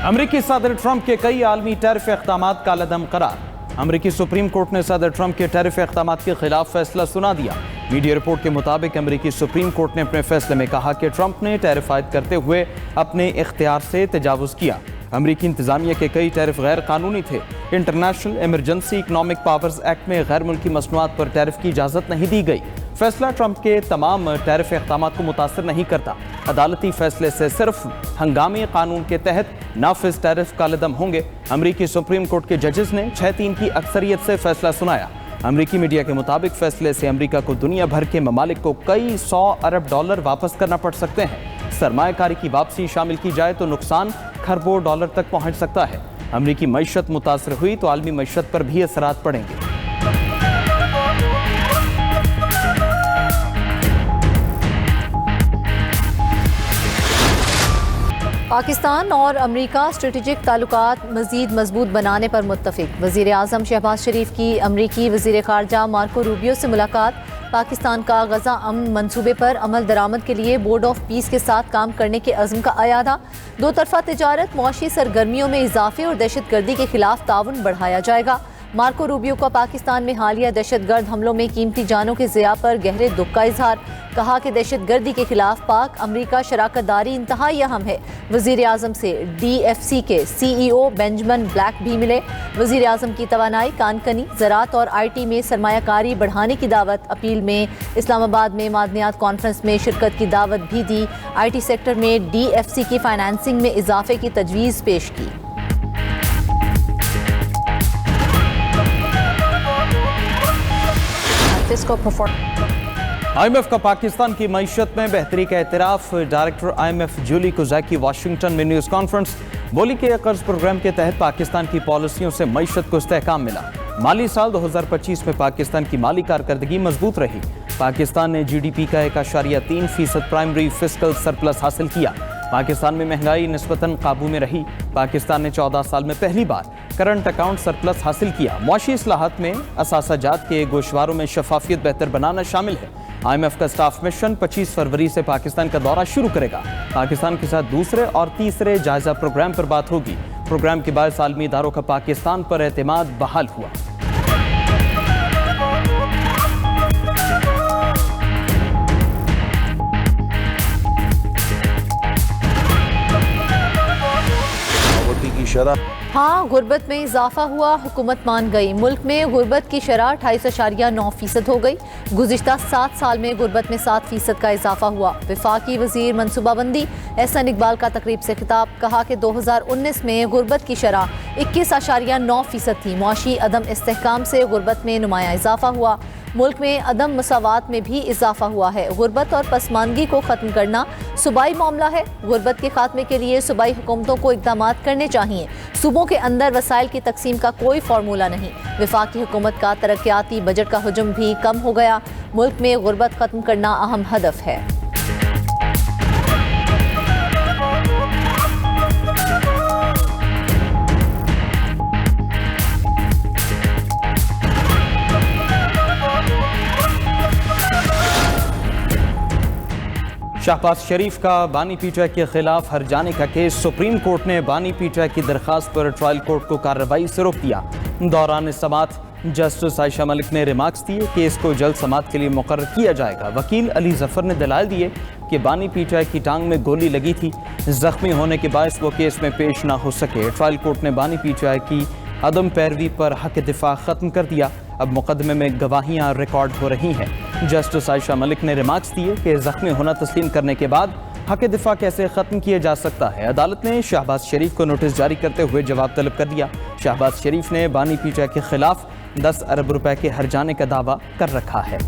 अमरीकी सदर ट्रंप के कई आलमी टैरिफ इक़दामात कालअदम करार। अमरीकी सुप्रीम कोर्ट ने सदर ट्रंप के टैरिफ इक़दामात के खिलाफ फैसला सुना दिया। मीडिया रिपोर्ट के मुताबिक अमरीकी सुप्रीम कोर्ट ने अपने फैसले में कहा कि ट्रंप ने टैरिफ आयद करते हुए अपने इख्तियार से तजावुज़ किया। अमरीकी इंतजामिया के कई टैरिफ गैर कानूनी थे। International emergency economic powers act में गैर मुल्की मसनूआत पर टैरिफ की इजाज़त नहीं दी गई। फैसला ट्रंप के तमाम टैरिफ इक़दामात को मुतासर नहीं करता। अदालती फैसले से सिर्फ हंगामी कानून के तहत नाफिज टैरिफ कालअदम होंगे। अमरीकी सुप्रीम कोर्ट के जजेस ने 6-3 की अक्सरियत से फैसला सुनाया। अमरीकी मीडिया के मुताबिक फैसले से अमरीका को दुनिया भर के ममालिक को कई $100 अरब वापस करना पड़ सकते हैं। सरमायाकारी की वापसी शामिल की जाए तो नुकसान खरबों डॉलर तक पहुंच सकता है। अमरीकी मईशत मुतासर हुई तो आलमी मईशत पर भी असरात पड़ेंगे। पाकिस्तान और अमरीका स्ट्रेटेजिक ताल्लुकात मज़ीद मजबूत बनाने पर मुत्तफिक। वज़ीर आज़म शहबाज शरीफ की अमरीकी वज़ीर ख़ारजा मार्को रूबियो से मुलाकात। पाकिस्तान का गज़ा अमन मंसूबे पर अमल दरामद के लिए बोर्ड ऑफ पीस के साथ काम करने के अज़्म का अयादा। दो तरफ़ा तिजारत, मुआशी सरगर्मियों में इजाफे और दहशतगर्दी के खिलाफ ताउन बढ़ाया जाएगा। मार्को रूबियो का पाकिस्तान में हालिया दहशतगर्द हमलों में कीमती जानों के ज़िया पर गहरे दुख का इजहार। कहा कि दहशतगर्दी के खिलाफ पाक अमरीका शराकत दारी इंतहाई अहम है। वज़ीर आज़म से DFC के CEO बेंजामिन ब्लैक भी मिले। वज़ीर आज़म की तवानाई, कानकनी, ज़राअत और IT में सरमायाकारी बढ़ाने की दावत। अपील में इस्लामाबाद में मादनियात कॉन्फ्रेंस में शिरकत की दावत भी दी। IT सेक्टर में DFC की फाइनेंसिंग में इजाफे की तजवीज़ पेश की। IMF का पाकिस्तान की मईशत में बेहतरी का एतराफ़। डायरेक्टर IMF जूली कुज़ैकी वाशिंगटन में न्यूज़ कॉन्फ्रेंस। बोली के कर्ज प्रोग्राम के तहत पाकिस्तान की पॉलिसियों से मईशत को इस्तेहकाम मिला। माली साल 2025 में पाकिस्तान की माली कारकर्दगी मजबूत रही। पाकिस्तान ने GDP का 1.3% प्राइमरी फिस्कल सरप्लस हासिल किया। पाकिस्तान में महंगाई निस्बतन काबू में रही। पाकिस्तान ने 14 साल में पहली बार करंट अकाउंट सरप्लस हासिल किया। मुआशी इस्लाहात में असासाजात के गोशवारों में शफाफियत बेहतर बनाना शामिल है। IMF का स्टाफ मिशन 25 फरवरी से पाकिस्तान का दौरा शुरू करेगा। पाकिस्तान के साथ दूसरे और तीसरे जायजा प्रोग्राम पर बात होगी। प्रोग्राम के बाद आलमी इदारों का पाकिस्तान पर एतमाद बहाल हुआ। हाँ, गुर्बत में इजाफा हुआ, हुकूमत मान गई। मुल्क में गुर्बत की शरह 28.9% हो गई। गुज़िश्ता 7 साल में गुर्बत में 7% का इजाफा हुआ। वफाकी वज़ीर मनसूबाबंदी एहसन इकबाल का तकरीब से खिताब। कहा कि 2019 में गुर्बत की शरह 21.9% थी। मुआशी अदम इस्तेहकाम से गुर्बत में नुमाया इजाफा हुआ। मुल्क में अदम मसावात में भी इजाफा हुआ है। गुर्बत और पसमानगी को ख़त्म करना सूबाई मामला है। गुर्बत के खात्मे के लिए सूबाई हुकूमतों को इक़दामात करने चाहिए। सूबों के अंदर वसाइल की तकसीम का कोई फार्मूला नहीं। वफाकी हुकूमत का तरक्याती बजट का हुजम भी कम हो गया। मुल्क में गुर्बत ख़त्म करना अहम हदफ है। शहबाज शरीफ का बानी पीटीआई के खिलाफ हर्जाने का केस। सुप्रीम कोर्ट ने बानी पीटीआई की दरख्वास्त पर ट्रायल कोर्ट को कार्रवाई से रोक दिया। दौरान समाअत जस्टिस आयशा मलिक ने रिमार्क्स दिए। केस को जल्द समाअत के लिए मुकर्रर किया जाएगा। वकील अली जफर ने दलाल दिए कि बानी पीटीआई की टांग में गोली लगी थी। जख्मी होने के बायस वो केस में पेश ना हो सके। ट्रायल कोर्ट ने बानी पीटीआई की अदम पैरवी पर हक दिफा ख़त्म कर दिया। अब मुकदमे में गवाहियाँ रिकॉर्ड हो रही हैं। जस्टिस आयशा मलिक ने रिमार्क्स दिए कि जख्मी होना तस्लीम करने के बाद हक दिफा कैसे ख़त्म किया जा सकता है। अदालत ने शहबाज शरीफ को नोटिस जारी करते हुए जवाब तलब कर दिया। शहबाज शरीफ ने बानी पीटीआई के खिलाफ 10 अरब रुपए के हर्जाने का दावा कर रखा है।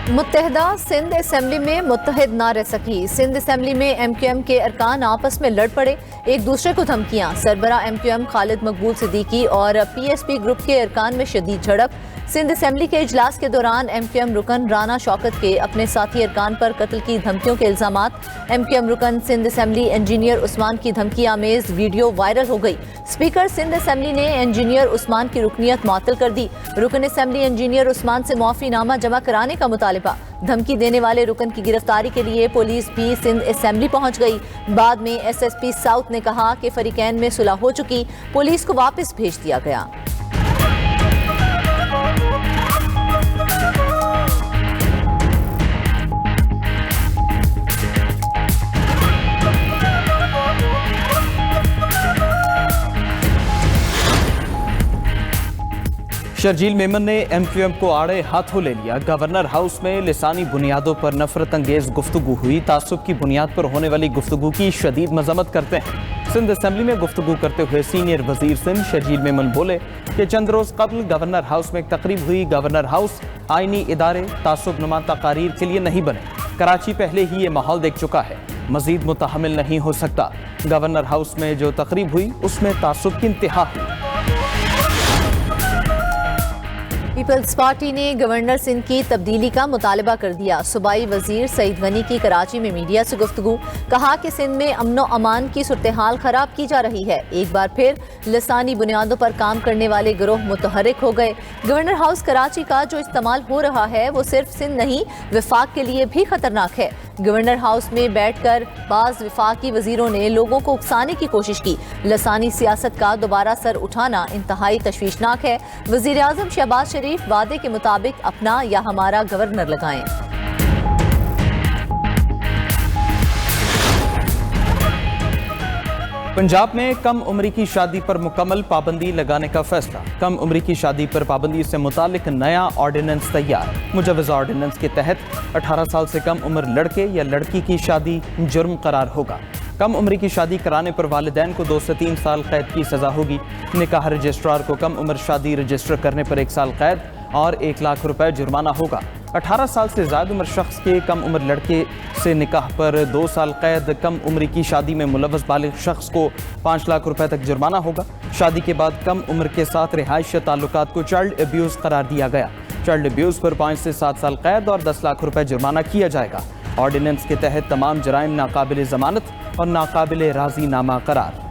मुत्तहदा सिंध असम्बली में मुत्तहिद ना रह सकी। सिंध असम्बली में MQM के अरकान आपस में लड़ पड़े, एक दूसरे को धमकियां। सरबरा MQM खालिद मकबूल सिद्दीकी और PSP ग्रुप के अरकान में शदीद झड़प। सिंध असेंबली के इजलास के दौरान MQM रुकन राना शौकत के अपने साथी अरकान पर कत्ल की धमकियों के इल्जामात। MQM रुकन सिंध असेंबली इंजीनियर उस्मान की धमकी आमेज वीडियो वायरल हो गई। स्पीकर सिंध असेंबली ने इंजीनियर उस्मान की रुकनियत मुअत्तल कर दी। रुकन असेंबली इंजीनियर उस्मान से मुआफीनामा जमा कराने का मुतालिबा। धमकी देने वाले रुकन की गिरफ्तारी के लिए पुलिस भी सिंध असेंबली पहुंच गई। बाद में SSP साउथ ने कहा कि फरीकैन में सुलह हो चुकी, पुलिस को वापस भेज दिया गया। शर्जील मेमन ने MQM को आड़े हाथों ले लिया। गवर्नर हाउस में लिसानी बुनियादों पर नफरत अंगेज गुफ्तगू हुई। तासुब की बुनियाद पर होने वाली गुफ्तगू की शदीद मजम्मत करते हैं। सिंध असेंबली में गुफ्तगू करते हुए सीनियर वजीर सिंध शर्जील मेमन बोले कि चंद रोज कबल गवर्नर हाउस में एक तकरीब हुई। गवर्नर हाउस आईनी इदारे तासुब नुमा तकारीर के लिए नहीं बने। कराची पहले ही ये माहौल देख चुका है, मजीद मुतहमिल नहीं हो सकता। गवर्नर हाउस में जो तकरीब हुई उसमें तासुब की इंतहा हुई। पीपल्स पार्टी ने गवर्नर सिंध की तब्दीली का मुतालबा कर दिया। सूबाई वजीर सईद गनी की कराची में मीडिया से गुफ्तगू। कहा कि सिंध में अमनो अमान की सूरत हाल खराब की जा रही है। एक बार फिर लसानी बुनियादों पर काम करने वाले गिरोह मुतहर्रिक हो गए। गवर्नर हाउस कराची का जो इस्तेमाल हो रहा है वो सिर्फ सिंध नहीं विफाक के लिए भी खतरनाक है। गवर्नर हाउस में बैठकर बाज विफाकी वजीरों ने लोगों को उकसाने की कोशिश की। लसानी सियासत का दोबारा सर उठाना इंतहाई तशवीशनाक है। वजीर आजम शहबाज शरीफ वादे के मुताबिक अपना या हमारा गवर्नर लगाएं। पंजाब में कम उम्री की शादी पर मुकम्मल पाबंदी लगाने का फैसला। कम उम्री की शादी पर पाबंदी से मुतालिक नया ऑर्डिनेंस तैयार। मुजवज़ा ऑर्डिनेंस के तहत 18 साल से कम उम्र लड़के या लड़की की शादी जुर्म करार होगा। कम उम्री की शादी कराने पर वालिदैन को 2 से 3 साल कैद की सजा होगी। निकाह रजिस्ट्रार को कम उम्र शादी रजिस्टर करने पर 1 साल कैद और 1 लाख रुपए जुर्माना होगा। 18 साल से ज़्यादा उम्र शख्स के कम उम्र लड़के से निकाह पर 2 साल कैद। कम उम्र की शादी में मुलव्वस बालिग शख्स को 5 लाख रुपए तक जुर्माना होगा। शादी के बाद कम उम्र के साथ रिहाइश ताल्लुकात को चाइल्ड अब्यूज़ करार दिया गया। चाइल्ड अब्यूज़ पर 5 से 7 साल कैद और 10 लाख रुपए जुर्माना किया जाएगा। ऑर्डिनेंस के तहत तमाम जराइम नाकाबिल ज़मानत और नाकाबिल राज़ीनामा करार।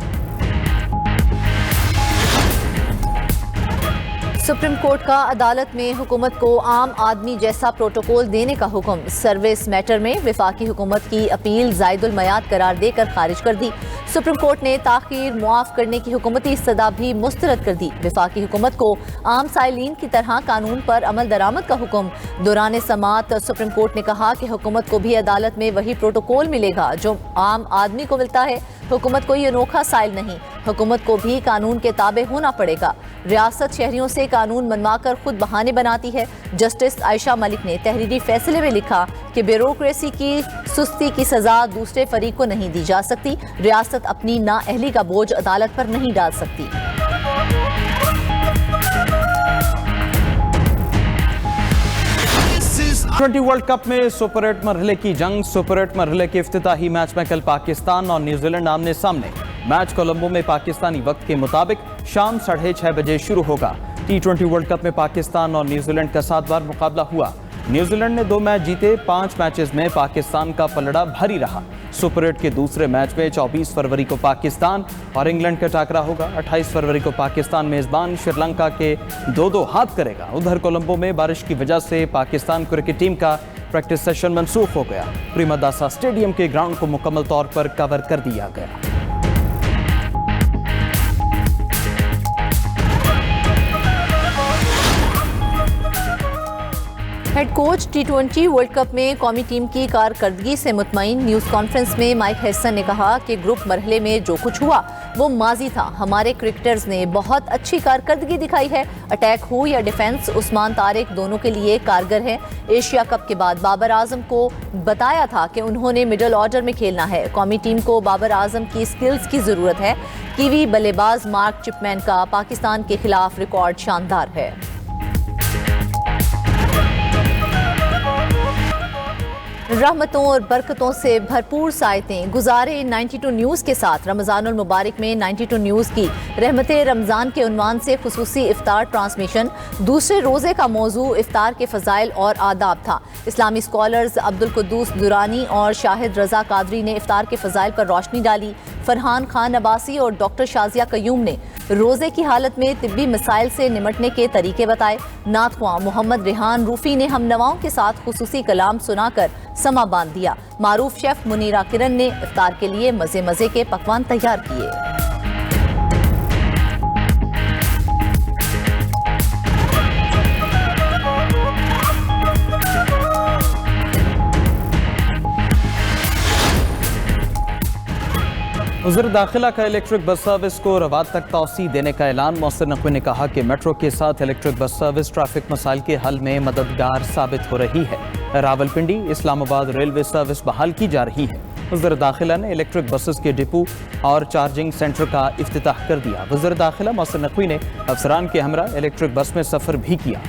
सुप्रीम कोर्ट का अदालत में हुकूमत को आम आदमी जैसा प्रोटोकॉल देने का हुक्म। सर्विस मैटर में विफाकी हुकूमत की अपील ज़ायदुल मयाद करार देकर खारिज कर दी। सुप्रीम कोर्ट ने ताख़ीर मुआफ़ करने की हुकूमती इस्तदा भी मुस्तरद कर दी। विफाकी हुकूमत को आम साइलिन की तरह कानून पर अमल दरामद का हुक्म। दौरान समाअत सुप्रीम कोर्ट ने कहा कि हुकूमत को भी अदालत में वही प्रोटोकॉल मिलेगा जो आम आदमी को मिलता है। हुकूमत कोई अनोखा साइल नहीं, हुकूमत को भी कानून के ताबे होना पड़ेगा। रियासत शहरियों से कानून मनवाकर खुद बहाने बनाती है। जस्टिस आयशा मलिक ने तहरीरी फैसले में लिखा कि ब्यूरोक्रेसी की सुस्ती की सजा दूसरे फरीक को नहीं दी जा सकती। रियासत अपनी नाअहली का बोझ अदालत पर नहीं डाल सकती। T20 वर्ल्ड कप में सुपर 8 मरहले की जंग। सुपर 8 मरहले के इफ्तिताही मैच में कल पाकिस्तान और न्यूजीलैंड आमने सामने। मैच कोलंबो में पाकिस्तानी वक्त के मुताबिक शाम 6:30 बजे शुरू होगा। T20 वर्ल्ड कप में पाकिस्तान और न्यूजीलैंड का 7 बार मुकाबला हुआ। न्यूजीलैंड ने 2 मैच जीते। 5 मैचेस में पाकिस्तान का पलड़ा भारी रहा। सुपर 8 के दूसरे मैच में 24 फरवरी को पाकिस्तान और इंग्लैंड का टाकरा होगा। 28 फरवरी को पाकिस्तान मेजबान श्रीलंका के 2-2 हाथ करेगा। उधर कोलंबो में बारिश की वजह से पाकिस्तान क्रिकेट टीम का प्रैक्टिस सेशन मनसूख हो गया। प्रेमदासा स्टेडियम के ग्राउंड को मुकम्मल तौर पर कवर कर दिया गया। Head coach T20 world cup में कौमी टीम की कारकर्दगी से मुतमईन। न्यूज़ कॉन्फ्रेंस में माइक हैसन ने कहा कि ग्रुप मरहले में जो कुछ हुआ वो माजी था। हमारे क्रिकेटर्स ने बहुत अच्छी कारकर्दगी दिखाई है। अटैक हो या डिफेंस, उस्मान तारिक दोनों के लिए कारगर है। एशिया कप के बाद बाबर आजम को बताया था कि उन्होंने मिडल ऑर्डर में खेलना है। कौमी टीम को बाबर आजम की स्किल्स की ज़रूरत है। कीवी बल्लेबाज मार्क चिपमैन का पाकिस्तान के खिलाफ रिकॉर्ड शानदार है। रहमतों और बरकतों से भरपूर सायतें गुजारे 92 न्यूज़ के साथ। रमज़ानुल मुबारक में 92 न्यूज़ की रहमतें रमज़ान के उन्वान से खुसूसी इफ्तार ट्रांसमिशन। दूसरे रोज़े का मौजू इफ्तार के फ़ज़ाइल और आदाब था। इस्लामी स्कॉलर्स अब्दुल कुद्दूस दुरानी और शाहिद रज़ा कादरी ने इफ्तार के फ़ज़ाइल पर रोशनी डाली। फरहान खान अब्बासी और डॉक्टर शाजिया कयूम ने रोज़े की हालत में तिब्बी मसाइल से निमटने के तरीके बताए। नातख्वां मोहम्मद रेहान रूफ़ी ने हमनवाओं के साथ खुसूसी कलाम सुनाकर समा बांध दिया। मारूफ शेफ मुनीरा किरण ने इफ्तार के लिए मज़े मज़े के पकवान तैयार किए। वज़ीर दाखिला का इलेक्ट्रिक बस सर्विस को रवात तक तौसी देने का ऐलान। मौसर नकवी ने कहा कि मेट्रो के साथ इलेक्ट्रिक बस सर्विस ट्रैफिक मसाइल के हल में मददगार साबित हो रही है। रावलपिंडी इस्लामाबाद रेलवे सर्विस बहाल की जा रही है। वज़ीर दाखिला ने इलेक्ट्रिक बसेस के डिपो और चार्जिंग सेंटर का इफ्तिताह कर दिया। वज़ीर दाखिला मौसर नकवी ने अफसरान के हमरा इलेक्ट्रिक बस में सफ़र भी किया।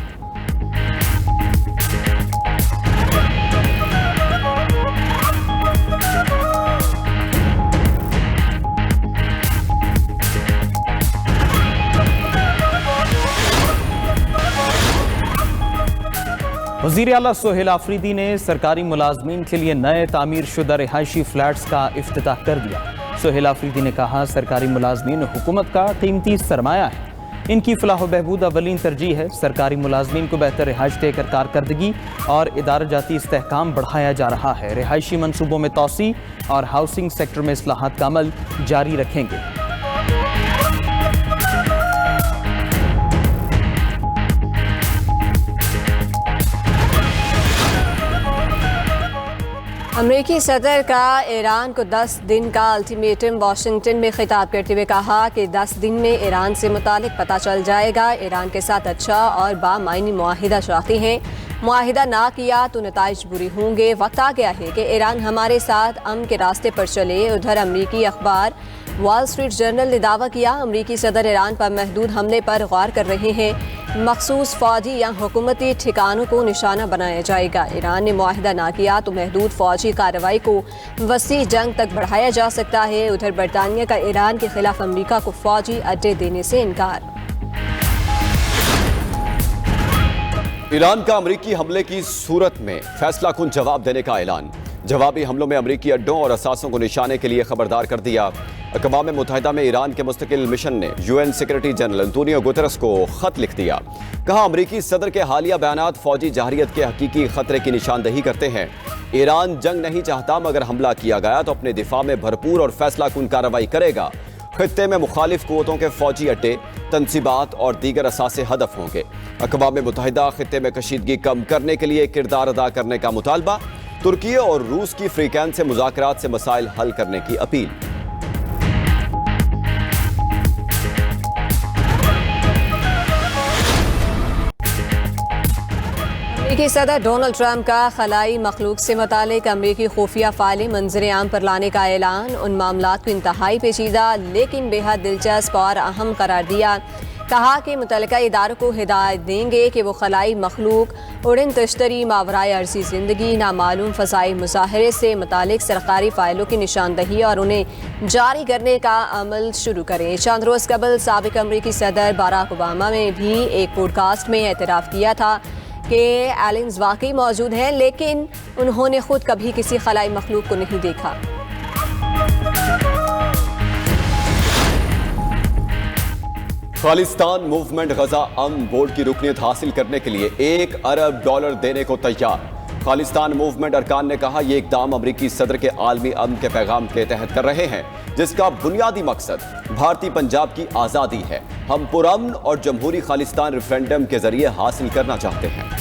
वज़ीर आला सोहेल आफरीदी ने सरकारी मुलाजमीन के लिए नए तामीर शुदा रिहायशी फ्लैट्स का इफ्तिताह कर दिया। सोहेल आफरीदी ने कहा, सरकारी मुलाजमीन हुकूमत का कीमती सरमाया है, इनकी फलाह व बहबूद अवलीन तरजीह है। सरकारी मुलाजमीन को बेहतर रिहाइश देकर कारकर्दगी और इदारा जाती इस्तेहकाम बढ़ाया जा रहा है। रिहायशी मनसूबों में तोसी और हाउसिंग सेक्टर में इस्लाहात का अमल जारी रखेंगे। अमेरिकी सदर का ईरान को 10 दिन का अल्टीमेटम। वाशिंगटन में खिताब करते हुए कहा कि 10 दिन में ईरान से मुतालिक पता चल जाएगा। ईरान के साथ अच्छा और बामायनी मुआहिदा चाहते हैं, मुआहिदा ना किया तो नताइज बुरी होंगे। वक्त आ गया है कि ईरान हमारे साथ अमन के रास्ते पर चले। उधर अमरीकी अखबार वॉल स्ट्रीट जर्नल ने दावा किया, अमरीकी सदर ईरान पर महदूद हमले पर गौर कर रहे हैं। मखसूस फौजी या हुकूमती ठिकानों को निशाना बनाया जाएगा। ईरान ने मुआहिदा ना किया तो महदूद फौजी कार्रवाई को वसी जंग तक बढ़ाया जा सकता है। उधर बरतानिया का ईरान के खिलाफ अमरीका को फौजी अड्डे देने से इनकार। ईरान का अमरीकी हमले की सूरत में फैसला कुन जवाब देने का ऐलान। जवाबी हमलों में अमरीकी अड्डों और असासों को निशाने के लिए खबरदार कर दिया। अक़वाम मुत्तहिदा में ईरान के मुस्तकिल मिशन ने UN secretary general Antonio Guterres को खत लिख दिया। कहा, अमरीकी सदर के हालिया बयानात फौजी जहरियत के हकीकी खतरे की निशानदही करते हैं। ईरान जंग नहीं चाहता, मगर हमला किया गया तो अपने दिफा में भरपूर और फैसला कुन कार्रवाई करेगा। खित्ते में मुखालिफ कुव्वतों के फौजी अड्डे, तनसीबात और दीगर असासे हदफ होंगे। अक़वाम मुत्तहिदा खित्ते में कशीदगी कम करने के लिए किरदार अदा करने का मुतालबा। तुर्की और रूस की फ्रीकैन से मुज़ाकरात से मसाइल हल करने की अपील। अमेरिकी सदर डोनाल्ड ट्रंप का खलाई मखलूक से मुतालिक अमेरिकी खुफिया फाइलें मंजर आम पर लाने का ऐलान। उन मामलात को इंतहाई पेचीदा लेकिन बेहद दिलचस्प और अहम करार दिया। कहा कि मुतल्लिका इदारों को हिदायत देंगे कि वो खलाई मखलूक, उड़न तश्तरी, मावराए अर्जी ज़िंदगी, नामालूम फ़साई मुज़ाहरे से मुतालिक सरकारी फ़ाइलों की निशानदही और उन्हें जारी करने का अमल शुरू करें। चंद रोज़ कबल साबिक़ अमरीकी सदर बराक ओबामा ने भी एक पॉडकास्ट में एतराफ़ किया था कि एलियंस वाकई मौजूद हैं, लेकिन उन्होंने खुद कभी किसी खलाई मखलूक को नहीं देखा। खालिस्तान मूवमेंट गजा अमन बोर्ड की रुकनीत हासिल करने के लिए $1 अरब देने को तैयार। खालिस्तान मूवमेंट अरकान ने कहा, यह इक़दाम अमरीकी सदर के आलमी अमन के पैगाम के तहत कर रहे हैं, जिसका बुनियादी मकसद भारतीय पंजाब की आज़ादी है। हम पुरअमन और जमहूरी खालिस्तान रेफरेंडम के जरिए हासिल करना चाहते हैं।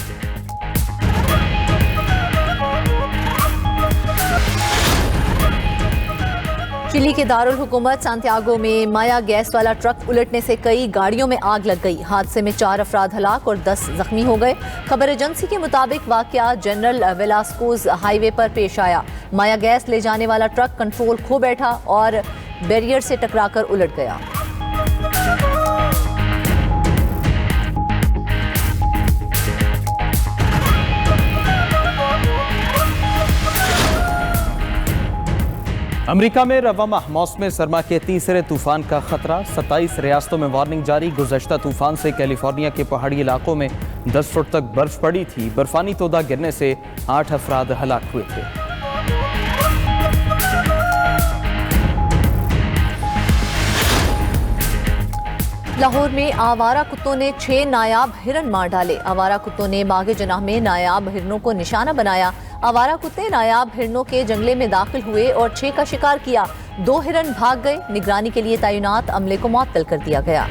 चिली के दारुल हुकूमत सांतियागो में माया गैस वाला ट्रक उलटने से कई गाड़ियों में आग लग गई। हादसे में 4 अफराद हलाक और 10 जख्मी हो गए। खबर एजेंसी के मुताबिक वाकया जनरल वेलास्कोज हाईवे पर पेश आया। माया गैस ले जाने वाला ट्रक कंट्रोल खो बैठा और बैरियर से टकराकर उलट गया। अमेरिका में रवा माह मौसम सरमा के तीसरे तूफान का खतरा। 27 रियासतों में वार्निंग जारी। गुज़श्ता तूफान से कैलिफोर्निया के पहाड़ी इलाकों में 10 फुट तक बर्फ पड़ी थी। बर्फानी तोदा गिरने से 8 अफराद हलाक हुए थे। लाहौर में आवारा कुत्तों ने 6 नायाब हिरन मार डाले। आवारा कुत्तों ने बागे जनाह में नायाब हिरनों को निशाना बनाया। आवारा कुत्ते नायाब हिरनों के जंगले में दाखिल हुए और 6 का शिकार किया। 2 हिरन भाग गए। निगरानी के लिए तैनात अमले को मुअत्तल कर दिया गया।